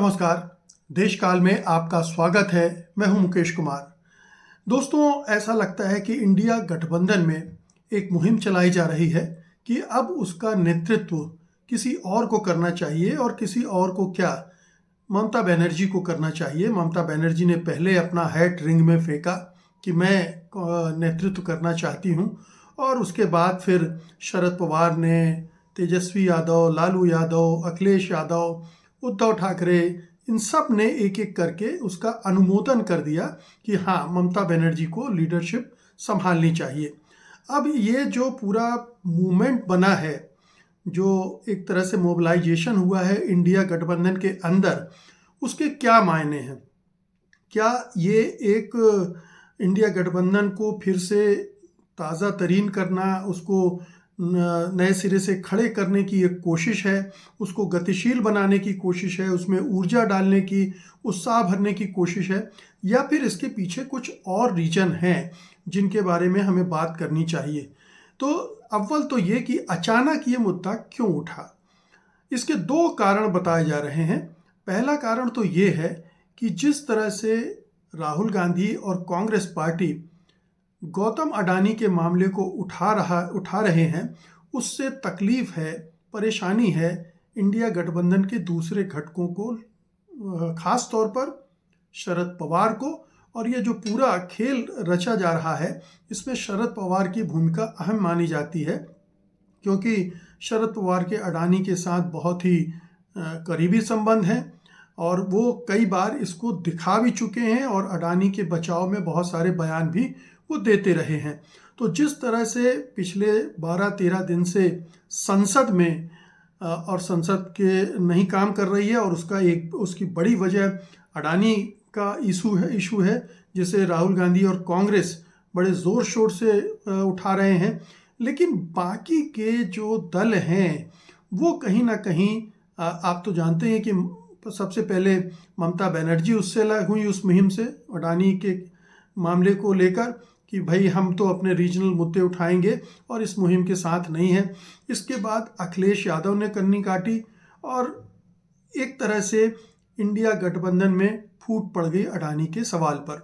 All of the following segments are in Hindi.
नमस्कार। देश काल में आपका स्वागत है। मैं हूं मुकेश कुमार। दोस्तों, ऐसा लगता है कि इंडिया गठबंधन में एक मुहिम चलाई जा रही है कि अब उसका नेतृत्व किसी और को करना चाहिए। और किसी और को क्या, ममता बनर्जी को करना चाहिए। ममता बनर्जी ने पहले अपना हैट रिंग में फेंका कि मैं नेतृत्व करना चाहती हूं, और उसके बाद फिर शरद पवार ने, तेजस्वी यादव, लालू यादव, अखिलेश यादव, उद्धव ठाकरे, इन सब ने एक एक करके उसका अनुमोदन कर दिया कि हाँ, ममता बनर्जी को लीडरशिप संभालनी चाहिए। अब ये जो पूरा मूवमेंट बना है, जो एक तरह से मोबिलाइजेशन हुआ है इंडिया गठबंधन के अंदर, उसके क्या मायने हैं? क्या ये एक इंडिया गठबंधन को फिर से ताज़ा तरीन करना, उसको नए सिरे से खड़े करने की एक कोशिश है, उसको गतिशील बनाने की कोशिश है, उसमें ऊर्जा डालने की, उत्साह भरने की कोशिश है, या फिर इसके पीछे कुछ और रीजन हैं जिनके बारे में हमें बात करनी चाहिए? तो अव्वल तो ये कि अचानक ये मुद्दा क्यों उठा, इसके दो कारण बताए जा रहे हैं। पहला कारण तो ये है कि जिस तरह से राहुल गांधी और कांग्रेस पार्टी गौतम अडानी के मामले को उठा रहे हैं, उससे तकलीफ है, परेशानी है इंडिया गठबंधन के दूसरे घटकों को, खास तौर पर शरद पवार को। और ये जो पूरा खेल रचा जा रहा है, इसमें शरद पवार की भूमिका अहम मानी जाती है, क्योंकि शरद पवार के अडानी के साथ बहुत ही करीबी संबंध हैं, और वो कई बार इसको दिखा भी चुके हैं, और अडानी के बचाव में बहुत सारे बयान भी वो देते रहे हैं। तो जिस तरह से पिछले 12-13 दिन से संसद में और संसद के नहीं काम कर रही है, और उसकी बड़ी वजह अडानी का इशू है जिसे राहुल गांधी और कांग्रेस बड़े ज़ोर शोर से उठा रहे हैं। लेकिन बाकी के जो दल हैं वो कहीं ना कहीं, आप तो जानते हैं कि सबसे पहले ममता बनर्जी उससे अलग हुई, उस मुहिम से, अडानी के मामले को लेकर, कि भाई हम तो अपने रीजनल मुद्दे उठाएंगे और इस मुहिम के साथ नहीं है। इसके बाद अखिलेश यादव ने कन्नी काटी, और एक तरह से इंडिया गठबंधन में फूट पड़ गई अडानी के सवाल पर।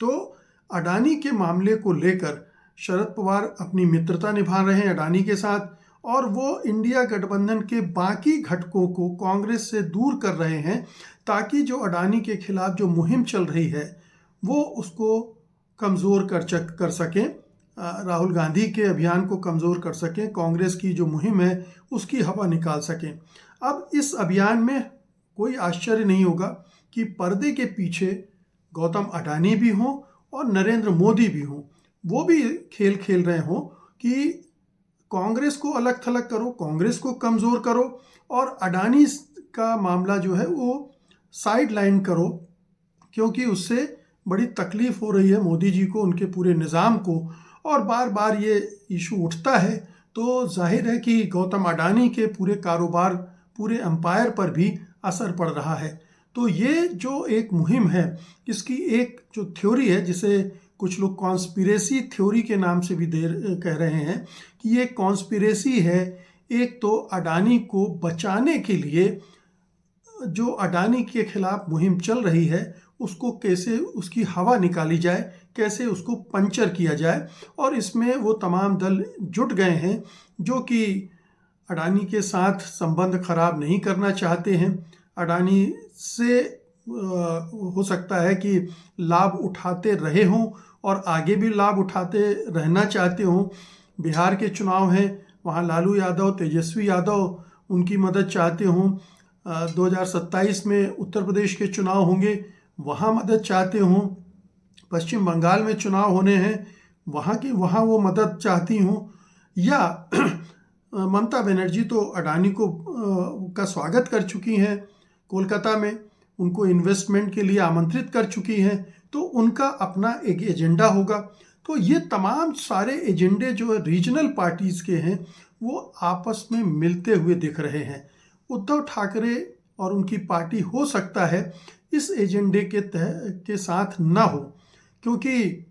तो अडानी के मामले को लेकर शरद पवार अपनी मित्रता निभा रहे हैं अडानी के साथ, और वो इंडिया गठबंधन के बाकी घटकों को कांग्रेस से दूर कर रहे हैं, ताकि जो अडानी के खिलाफ जो मुहिम चल रही है वो उसको कमज़ोर कर सकें, राहुल गांधी के अभियान को कमज़ोर कर सकें, कांग्रेस की जो मुहिम है उसकी हवा निकाल सकें। अब इस अभियान में कोई आश्चर्य नहीं होगा कि पर्दे के पीछे गौतम अडानी भी हों और नरेंद्र मोदी भी हों, वो भी खेल खेल रहे हों कि कांग्रेस को अलग थलग करो, कांग्रेस को कमज़ोर करो, और अडानी का मामला जो है वो साइड लाइन करो, क्योंकि उससे बड़ी तकलीफ हो रही है मोदी जी को, उनके पूरे निज़ाम को। और बार बार ये इशू उठता है तो जाहिर है कि गौतम अडानी के पूरे कारोबार, पूरे एम्पायर पर भी असर पड़ रहा है। तो ये जो एक मुहिम है, इसकी एक जो थ्योरी है, जिसे कुछ लोग कॉन्स्पिरेसी थ्योरी के नाम से भी कह रहे हैं, कि ये कॉन्स्पिरेसी है। एक तो अडानी को बचाने के लिए जो अडानी के खिलाफ मुहिम चल रही है, उसको कैसे उसकी हवा निकाली जाए, कैसे उसको पंचर किया जाए, और इसमें वो तमाम दल जुट गए हैं जो कि अडानी के साथ संबंध खराब नहीं करना चाहते हैं। अडानी से हो सकता है कि लाभ उठाते रहे हों और आगे भी लाभ उठाते रहना चाहते हों। बिहार के चुनाव हैं, वहाँ लालू यादव, तेजस्वी यादव उनकी मदद चाहते हों। 2027 में उत्तर प्रदेश के चुनाव होंगे, वहाँ मदद चाहते हों। पश्चिम बंगाल में चुनाव होने हैं, वहाँ वो मदद चाहती हों। या ममता बनर्जी तो अडानी का स्वागत कर चुकी हैं कोलकाता में, उनको इन्वेस्टमेंट के लिए आमंत्रित कर चुकी हैं, तो उनका अपना एक एजेंडा होगा। तो ये तमाम सारे एजेंडे जो रीजनल पार्टीज़ के हैं वो आपस में मिलते हुए दिख रहे हैं। उद्धव ठाकरे और उनकी पार्टी हो सकता है इस एजेंडे के साथ ना हो, क्योंकि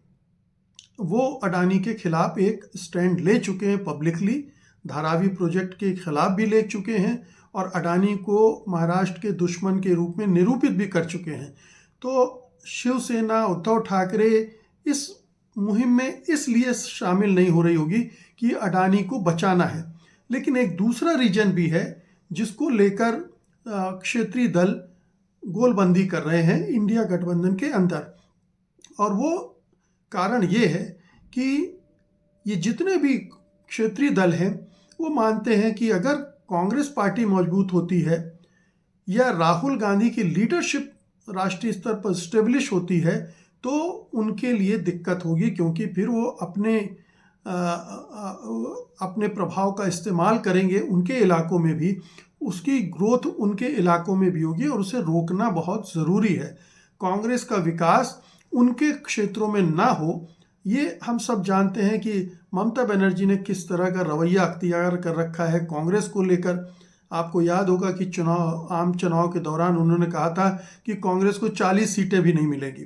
वो अडानी के खिलाफ एक स्टैंड ले चुके हैं पब्लिकली, धारावी प्रोजेक्ट के खिलाफ भी ले चुके हैं, और अडानी को महाराष्ट्र के दुश्मन के रूप में निरूपित भी कर चुके हैं। तो शिवसेना, उद्धव ठाकरे इस मुहिम में इसलिए शामिल नहीं हो रही होगी कि अडानी को बचाना है, लेकिन एक दूसरा रीजन भी है जिसको लेकर क्षेत्रीय दल गोलबंदी कर रहे हैं इंडिया गठबंधन के अंदर। और वो कारण ये है कि ये जितने भी क्षेत्रीय दल हैं वो मानते हैं कि अगर कांग्रेस पार्टी मजबूत होती है या राहुल गांधी की लीडरशिप राष्ट्रीय स्तर पर स्टेब्लिश होती है तो उनके लिए दिक्कत होगी, क्योंकि फिर वो अपने प्रभाव का इस्तेमाल करेंगे उनके इलाकों में भी, उसकी ग्रोथ उनके इलाकों में भी होगी और उसे रोकना बहुत ज़रूरी है। कांग्रेस का विकास उनके क्षेत्रों में ना हो, ये हम सब जानते हैं कि ममता बनर्जी ने किस तरह का रवैया अख्तियार कर रखा है कांग्रेस को लेकर। आपको याद होगा कि आम चुनाव के दौरान उन्होंने कहा था कि कांग्रेस को 40 सीटें भी नहीं मिलेंगी।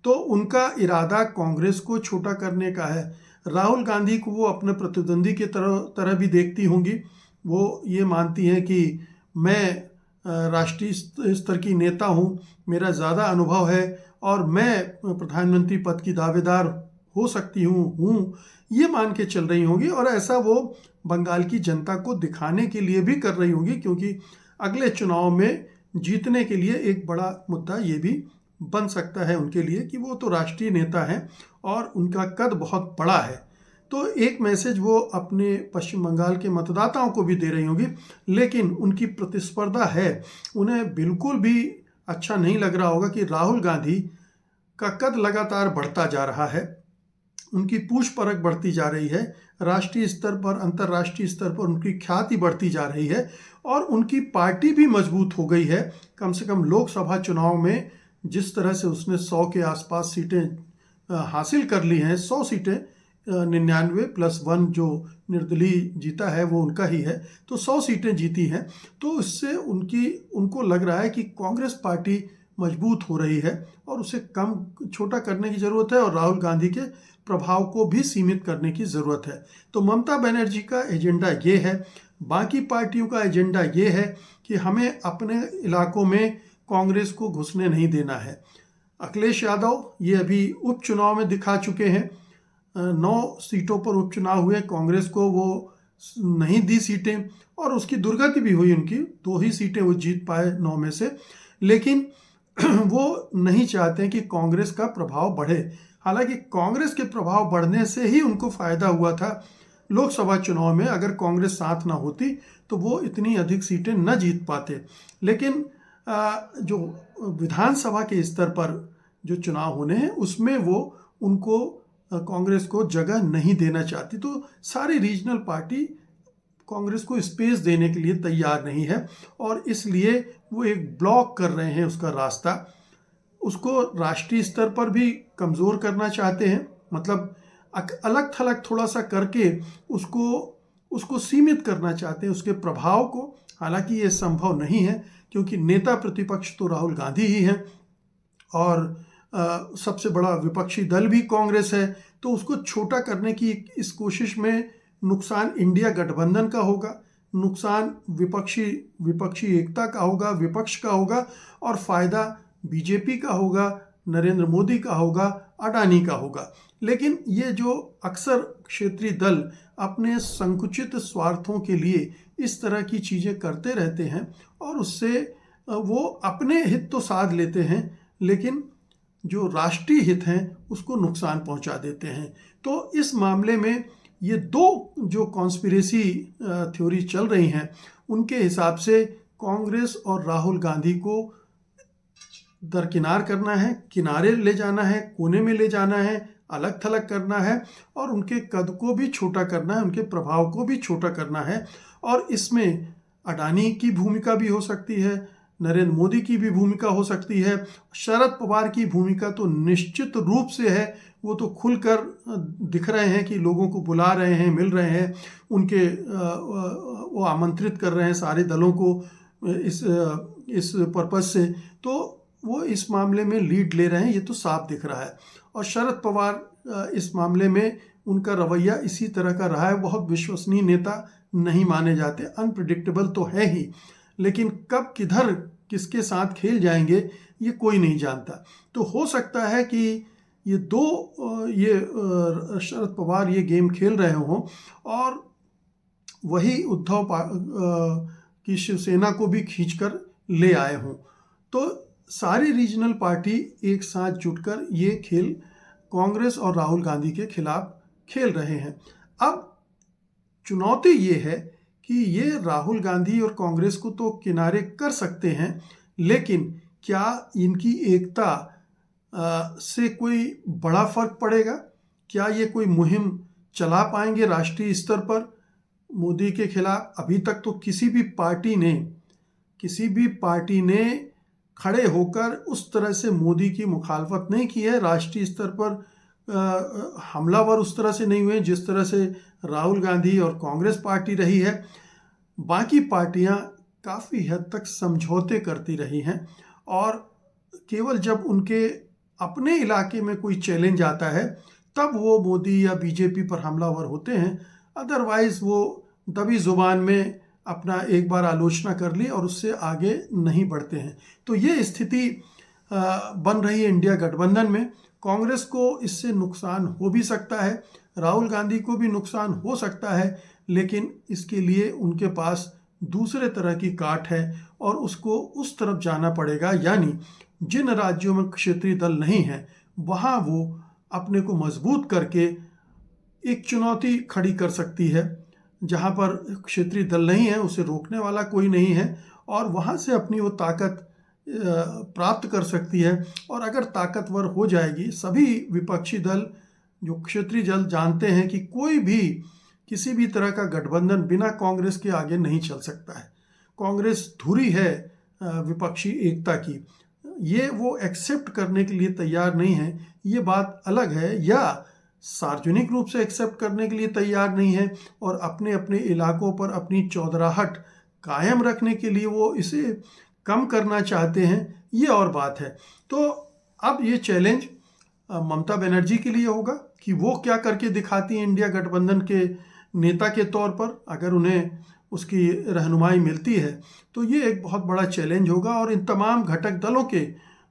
तो उनका इरादा कांग्रेस को छोटा करने का है। राहुल गांधी को वो अपने प्रतिद्वंदी के तरह भी देखती होंगी। वो ये मानती हैं कि मैं राष्ट्रीय स्तर की नेता हूँ, मेरा ज़्यादा अनुभव है और मैं प्रधानमंत्री पद की दावेदार हो सकती हूँ, ये मान के चल रही होंगी। और ऐसा वो बंगाल की जनता को दिखाने के लिए भी कर रही होंगी, क्योंकि अगले चुनाव में जीतने के लिए एक बड़ा मुद्दा ये भी बन सकता है उनके लिए कि वो तो राष्ट्रीय नेता हैं और उनका कद बहुत बड़ा है। तो एक मैसेज वो अपने पश्चिम बंगाल के मतदाताओं को भी दे रही होंगी, लेकिन उनकी प्रतिस्पर्धा है। उन्हें बिल्कुल भी अच्छा नहीं लग रहा होगा कि राहुल गांधी का कद लगातार बढ़ता जा रहा है, उनकी पूछ परख बढ़ती जा रही है, राष्ट्रीय स्तर पर, अंतर्राष्ट्रीय स्तर पर उनकी ख्याति बढ़ती जा रही है और उनकी पार्टी भी मजबूत हो गई है। कम से कम लोकसभा चुनाव में जिस तरह से उसने 100 के आसपास सीटें हासिल कर ली हैं, 100 सीटें, 99+1 जो निर्दलीय जीता है वो उनका ही है, तो 100 सीटें जीती हैं। तो इससे उनको लग रहा है कि कांग्रेस पार्टी मजबूत हो रही है और उसे छोटा करने की ज़रूरत है और राहुल गांधी के प्रभाव को भी सीमित करने की ज़रूरत है। तो ममता बनर्जी का एजेंडा ये है, बाकी पार्टियों का एजेंडा ये है कि हमें अपने इलाकों में कांग्रेस को घुसने नहीं देना है। अखिलेश यादव ये अभी उपचुनाव में दिखा चुके हैं, 9 सीटों पर उपचुनाव हुए, कांग्रेस को वो नहीं दी सीटें और उसकी दुर्गति भी हुई, उनकी 2 ही सीटें वो जीत पाए 9 में से। लेकिन वो नहीं चाहते कि कांग्रेस का प्रभाव बढ़े। हालांकि कांग्रेस के प्रभाव बढ़ने से ही उनको फायदा हुआ था लोकसभा चुनाव में। अगर कांग्रेस साथ ना होती तो वो इतनी अधिक सीटें न जीत पाते। लेकिन जो विधानसभा के स्तर पर जो चुनाव होने हैं उसमें वो उनको कांग्रेस को जगह नहीं देना चाहती। तो सारी रीजनल पार्टी कांग्रेस को स्पेस देने के लिए तैयार नहीं है और इसलिए वो एक ब्लॉक कर रहे हैं उसका रास्ता। उसको राष्ट्रीय स्तर पर भी कमज़ोर करना चाहते हैं, मतलब अलग थलग थोड़ा सा करके उसको सीमित करना चाहते हैं, उसके प्रभाव को। हालांकि ये संभव नहीं है क्योंकि नेता प्रतिपक्ष तो राहुल गांधी ही हैं और सबसे बड़ा विपक्षी दल भी कांग्रेस है। तो उसको छोटा करने की इस कोशिश में नुकसान इंडिया गठबंधन का होगा, नुकसान विपक्षी एकता का होगा, विपक्ष का होगा और फायदा बीजेपी का होगा, नरेंद्र मोदी का होगा, अडानी का होगा। लेकिन ये जो अक्सर क्षेत्रीय दल अपने संकुचित स्वार्थों के लिए इस तरह की चीज़ें करते रहते हैं और उससे वो अपने हित तो साध लेते हैं लेकिन जो राष्ट्रीय हित हैं उसको नुकसान पहुंचा देते हैं। तो इस मामले में ये 2 जो कॉन्स्पिरेसी थ्योरी चल रही हैं उनके हिसाब से कांग्रेस और राहुल गांधी को दरकिनार करना है, किनारे ले जाना है, कोने में ले जाना है, अलग थलग करना है और उनके कद को भी छोटा करना है, उनके प्रभाव को भी छोटा करना है। और इसमें अडानी की भूमिका भी हो सकती है, नरेंद्र मोदी की भी भूमिका हो सकती है, शरद पवार की भूमिका तो निश्चित रूप से है। वो तो खुलकर दिख रहे हैं कि लोगों को बुला रहे हैं, मिल रहे हैं, वो आमंत्रित कर रहे हैं सारे दलों को इस पर्पज़ से। तो वो इस मामले में लीड ले रहे हैं, ये तो साफ दिख रहा है। और शरद पवार इस मामले में उनका रवैया इसी तरह का रहा है, बहुत विश्वसनीय नेता नहीं माने जाते, अनप्रिडिक्टेबल तो है ही। लेकिन कब किधर किसके साथ खेल जाएंगे ये कोई नहीं जानता। तो हो सकता है कि शरद पवार ये गेम खेल रहे हों और वही की शिवसेना को भी खींचकर ले आए हों। तो सारी रीजनल पार्टी एक साथ जुटकर ये खेल कांग्रेस और राहुल गांधी के खिलाफ खेल रहे हैं। अब चुनौती ये है कि ये राहुल गांधी और कांग्रेस को तो किनारे कर सकते हैं, लेकिन क्या इनकी एकता से कोई बड़ा फर्क पड़ेगा? क्या ये कोई मुहिम चला पाएंगे राष्ट्रीय स्तर पर मोदी के खिलाफ? अभी तक तो किसी भी पार्टी ने खड़े होकर उस तरह से मोदी की मुखालफत नहीं की है। राष्ट्रीय स्तर पर हमलावर उस तरह से नहीं हुए जिस तरह से राहुल गांधी और कांग्रेस पार्टी रही है। बाकी पार्टियां काफ़ी हद तक समझौते करती रही हैं और केवल जब उनके अपने इलाके में कोई चैलेंज आता है तब वो मोदी या बीजेपी पर हमलावर होते हैं। अदरवाइज़ वो दबी ज़ुबान में अपना एक बार आलोचना कर ली और उससे आगे नहीं बढ़ते हैं। तो ये स्थिति बन रही है इंडिया गठबंधन में। कांग्रेस को इससे नुकसान हो भी सकता है, राहुल गांधी को भी नुकसान हो सकता है, लेकिन इसके लिए उनके पास दूसरे तरह की काट है और उसको उस तरफ जाना पड़ेगा। यानी जिन राज्यों में क्षेत्रीय दल नहीं है वहाँ वो अपने को मजबूत करके एक चुनौती खड़ी कर सकती है। जहाँ पर क्षेत्रीय दल नहीं है उसे रोकने वाला कोई नहीं है और वहाँ से अपनी वो ताकत प्राप्त कर सकती है। और अगर ताकतवर हो जाएगी, सभी विपक्षी दल जो क्षेत्रीय दल जानते हैं कि कोई भी किसी भी तरह का गठबंधन बिना कांग्रेस के आगे नहीं चल सकता है। कांग्रेस धुरी है विपक्षी एकता की, ये वो एक्सेप्ट करने के लिए तैयार नहीं है, ये बात अलग है, या सार्वजनिक रूप से एक्सेप्ट करने के लिए तैयार नहीं है और अपने अपने इलाकों पर अपनी चौधराहट कायम रखने के लिए वो इसे कम करना चाहते हैं, ये और बात है। तो अब ये चैलेंज ममता बनर्जी के लिए होगा कि वो क्या करके दिखाती हैं इंडिया गठबंधन के नेता के तौर पर। अगर उन्हें उसकी रहनुमाई मिलती है तो ये एक बहुत बड़ा चैलेंज होगा और इन तमाम घटक दलों के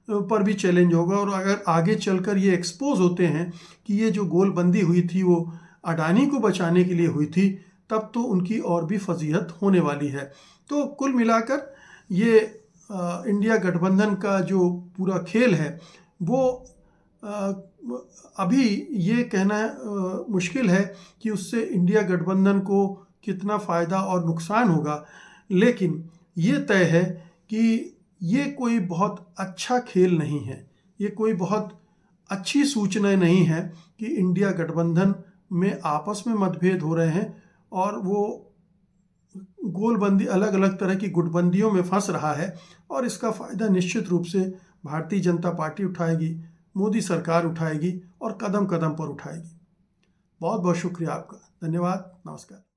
पर भी चैलेंज होगा। और अगर आगे चलकर ये एक्सपोज होते हैं कि ये जो गोलबंदी हुई थी वो अडानी को बचाने के लिए हुई थी, तब तो उनकी और भी फजीहत होने वाली है। तो कुल मिलाकर ये इंडिया गठबंधन का जो पूरा खेल है वो अभी ये कहना मुश्किल है कि उससे इंडिया गठबंधन को कितना फ़ायदा और नुकसान होगा, लेकिन ये तय है कि ये कोई बहुत अच्छा खेल नहीं है, ये कोई बहुत अच्छी सूचना नहीं है कि इंडिया गठबंधन में आपस में मतभेद हो रहे हैं और वो गोलबंदी अलग अलग तरह की गुटबंदियों में फंस रहा है। और इसका फ़ायदा निश्चित रूप से भारतीय जनता पार्टी उठाएगी, मोदी सरकार उठाएगी और कदम कदम पर उठाएगी। बहुत बहुत शुक्रिया आपका, धन्यवाद, नमस्कार।